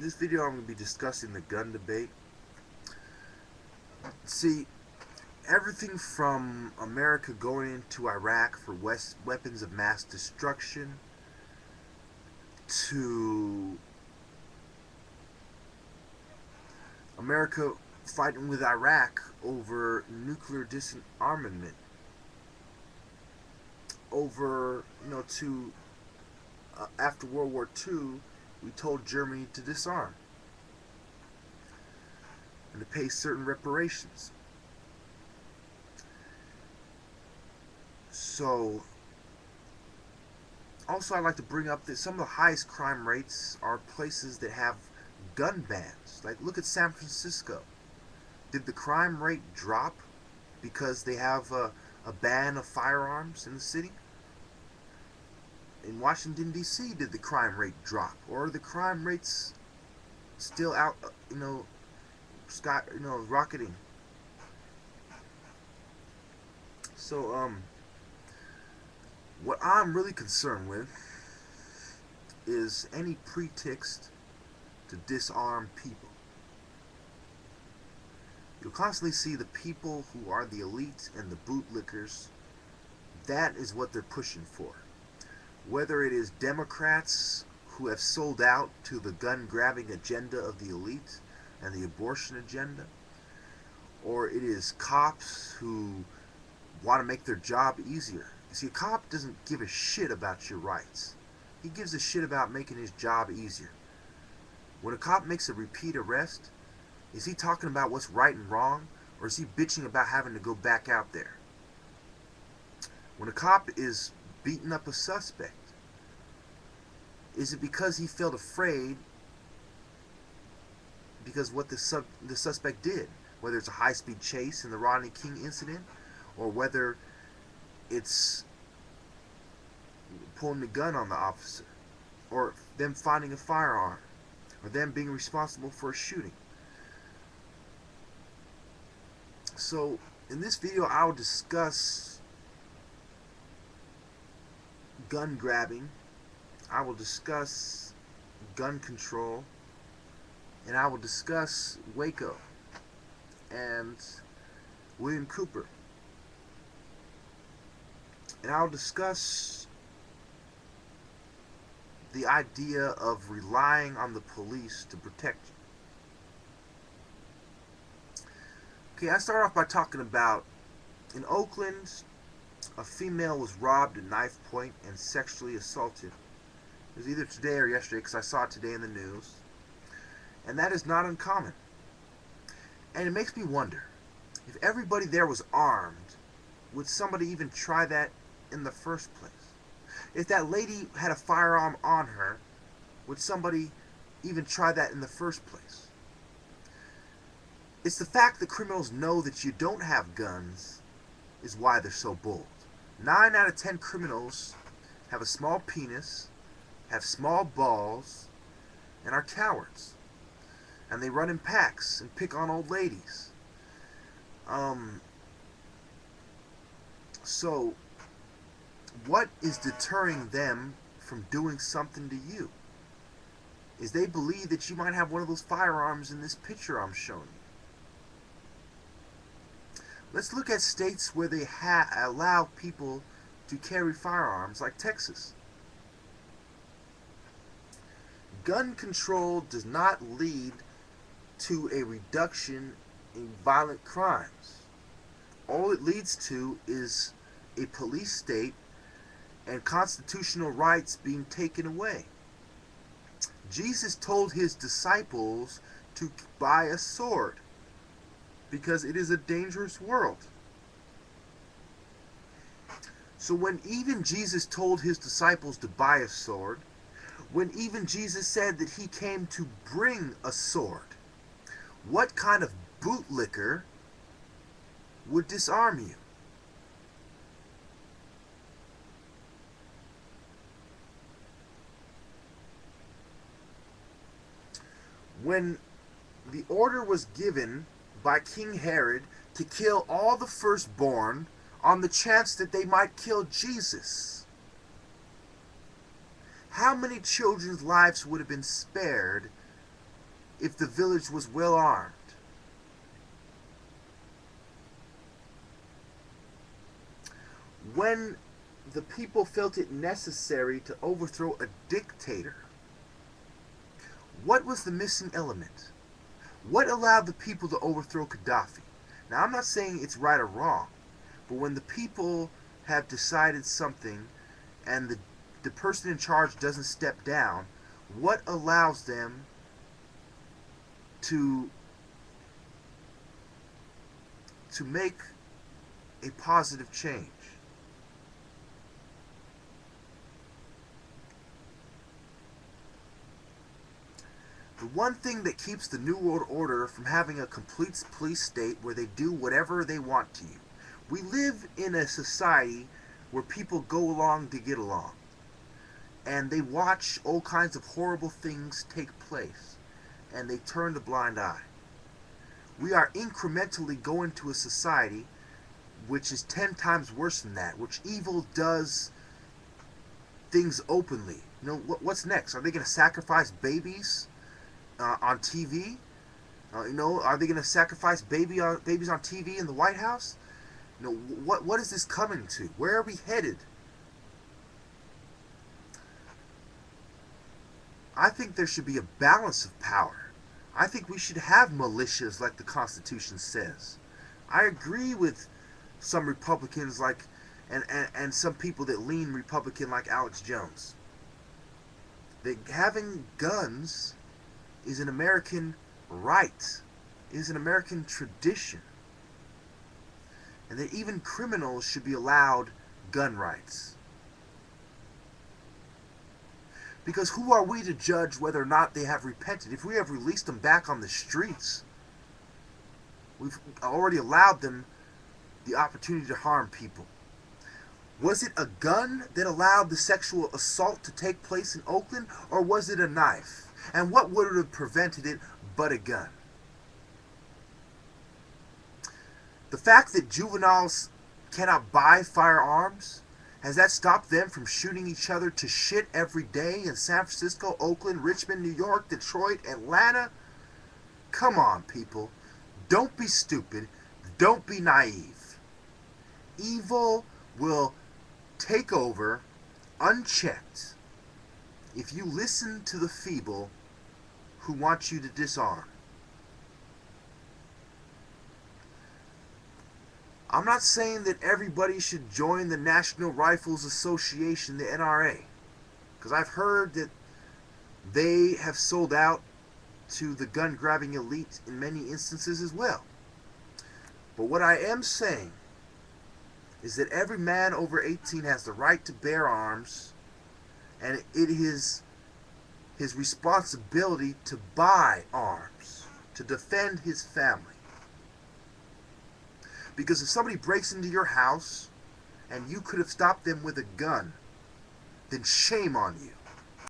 In this video, I'm going to be discussing the gun debate. See, everything from America going into Iraq for weapons of mass destruction to America fighting with Iraq over nuclear disarmament, over, after World War II, we told Germany to disarm and to pay certain reparations. So, also I'd like to bring up that some of the highest crime rates are places that have gun bans. Like, look at San Francisco. Did the crime rate drop because they have a ban of firearms in the city? In Washington, D.C., did the crime rate drop? Or are the crime rates still out, rocketing? So, what I'm really concerned with is any pretext to disarm people. You'll constantly see the people who are the elite and the bootlickers. That is what they're pushing for. Whether it is Democrats who have sold out to the gun-grabbing agenda of the elite and the abortion agenda, or it is cops who want to make their job easier. You see, a cop doesn't give a shit about your rights. He gives a shit about making his job easier. When a cop makes a repeat arrest, is he talking about what's right and wrong, or is he bitching about having to go back out there? When a cop is beating up a suspect, is it because he felt afraid because what the suspect did? Whether it's a high-speed chase in the Rodney King incident, or whether it's pulling the gun on the officer, or them finding a firearm, or them being responsible for a shooting. So, in this video, I will discuss gun grabbing, I will discuss gun control, and I will discuss Waco and William Cooper. And I'll discuss the idea of relying on the police to protect you. Okay, I start off by talking about, in Oakland, a female was robbed at knife point and sexually assaulted. It was either today or yesterday, because I saw it today in the news. And that is not uncommon. And it makes me wonder, if everybody there was armed, would somebody even try that in the first place? If that lady had a firearm on her, would somebody even try that in the first place? It's the fact that criminals know that you don't have guns is why they're so bold. 9 out of 10 criminals have a small penis, have small balls, and are cowards. And they run in packs and pick on old ladies. So, what is deterring them from doing something to you? Is they believe that you might have one of those firearms in this picture I'm showing you. Let's look at states where they allow people to carry firearms, like Texas. Gun control does not lead to a reduction in violent crimes. All it leads to is a police state and constitutional rights being taken away. Jesus told his disciples to buy a sword because it is a dangerous world. So when even Jesus told his disciples to buy a sword, when even Jesus said that he came to bring a sword, what kind of bootlicker would disarm you? When the order was given by King Herod to kill all the firstborn on the chance that they might kill Jesus, how many children's lives would have been spared if the village was well armed. When the people felt it necessary to overthrow a dictator, what was the missing element? What allowed the people to overthrow Gaddafi? Now, I'm not saying it's right or wrong, but when the people have decided something and the person in charge doesn't step down, what allows them to make a positive change? The one thing that keeps the New World Order from having a complete police state where they do whatever they want to you. We live in a society where people go along to get along. And they watch all kinds of horrible things take place. And they turn a blind eye. We are incrementally going to a society which is 10 times worse than that, which evil does things openly. You know, what's next? Are they going to sacrifice babies on TV? Are they going to sacrifice babies on TV in the White House? What is this coming to? Where are we headed? I think there should be a balance of power. I think we should have militias like the Constitution says. I agree with some Republicans and some people that lean Republican like Alex Jones. That having guns is an American right, is an American tradition. And that even criminals should be allowed gun rights. Because who are we to judge whether or not they have repented? If we have released them back on the streets, we've already allowed them the opportunity to harm people. Was it a gun that allowed the sexual assault to take place in Oakland, or was it a knife? And what would have prevented it but a gun? The fact that juveniles cannot buy firearms, has that stopped them from shooting each other to shit every day in San Francisco, Oakland, Richmond, New York, Detroit, Atlanta? Come on, people. Don't be stupid. Don't be naive. Evil will take over unchecked if you listen to the feeble who want you to disarm. I'm not saying that everybody should join the National Rifles Association, the NRA, because I've heard that they have sold out to the gun-grabbing elite in many instances as well. But what I am saying is that every man over 18 has the right to bear arms, and it is his responsibility to buy arms, to defend his family. Because if somebody breaks into your house and you could have stopped them with a gun, then shame on you.